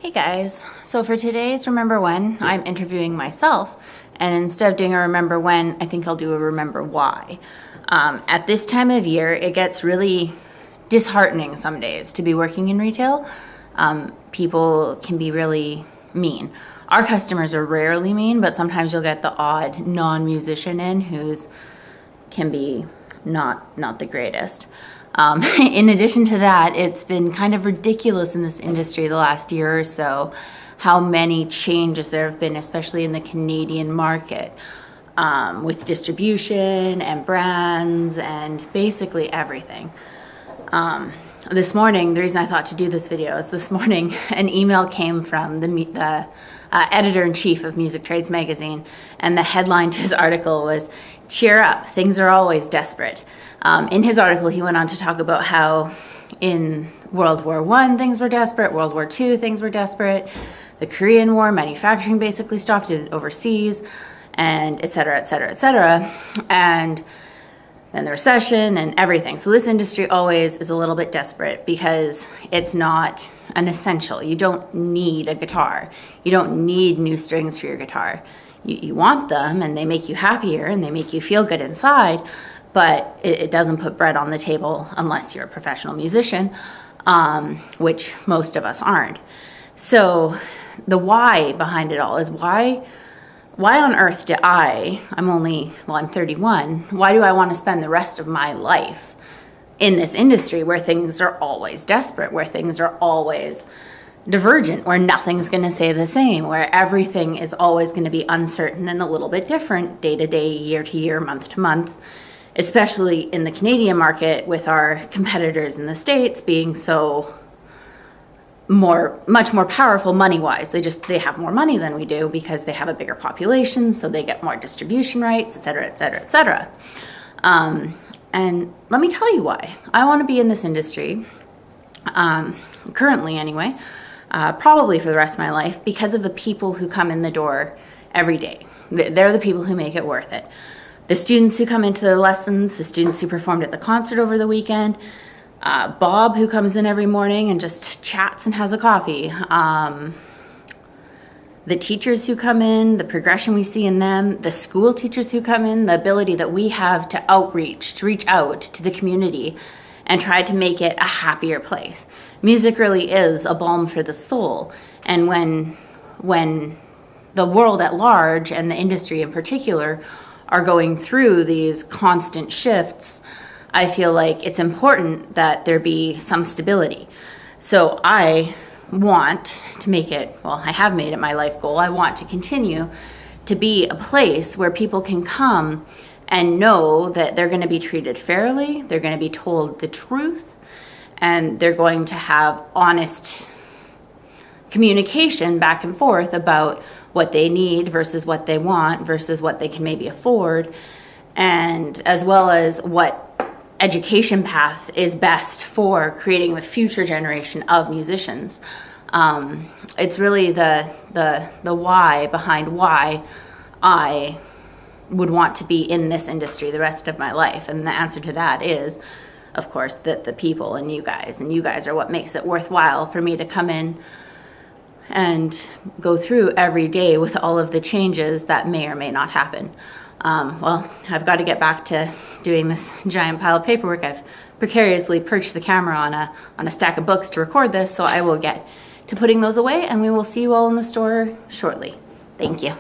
Hey guys, so for today's Remember When, I'm interviewing myself, and instead of doing a Remember When, I think I'll do a Remember Why. At this time of year, it gets really disheartening some days to be working in retail. People can be really mean. Our customers are rarely mean, but sometimes you'll get the odd non-musician in who's can be not the greatest. In addition to that, it's been kind of ridiculous in this industry the last year or so how many changes there have been, especially in the Canadian market, with distribution and brands and basically everything. This morning, the reason I thought to do this video is this morning an email came from the editor-in-chief of Music Trades magazine, and the headline to his article was, "Cheer up, things are always desperate." In his article, he went on to talk about how in World War I things were desperate, World War II things were desperate, the Korean War, manufacturing basically stopped overseas, and et cetera, et cetera, et cetera. And then the recession and everything. So this industry always is a little bit desperate because it's not an essential. You don't need a guitar. You don't need new strings for your guitar. You want them, and they make you happier and they make you feel good inside, but it doesn't put bread on the table unless you're a professional musician, which most of us aren't. So the why behind it all is why on earth do I'm 31, why do I want to spend the rest of my life in this industry where things are always desperate, where things are always divergent, where nothing's going to stay the same, where everything is always going to be uncertain and a little bit different day to day, year to year, month to month, especially in the Canadian market with our competitors in the States being so much more powerful money-wise. They have more money than we do because they have a bigger population, so they get more distribution rights, et cetera, et cetera, et cetera. And let me tell you why. I want to be in this industry, currently anyway, probably for the rest of my life, because of the people who come in the door every day. They're the people who make it worth it. The students who come into the lessons, the students who performed at the concert over the weekend, Bob, who comes in every morning and just chats and has a coffee. The teachers who come in, the progression we see in them, the school teachers who come in, the ability that we have to reach out to the community and try to make it a happier place. Music really is a balm for the soul. And when the world at large and the industry in particular are going through these constant shifts, I feel like it's important that there be some stability. So I want to make it, I have made it my life goal. I want to continue to be a place where people can come and know that they're going to be treated fairly, they're going to be told the truth, and they're going to have honest communication back and forth about what they need versus what they want versus what they can maybe afford, and as well as what education path is best for creating the future generation of musicians. It's really the why behind why I would want to be in this industry the rest of my life. And the answer to that is, of course, that the people and you guys are what makes it worthwhile for me to come in and go through every day with all of the changes that may or may not happen. I've got to get back to doing this giant pile of paperwork. I've precariously perched the camera on a stack of books to record this, so I will get to putting those away, and we will see you all in the store shortly. Thank you.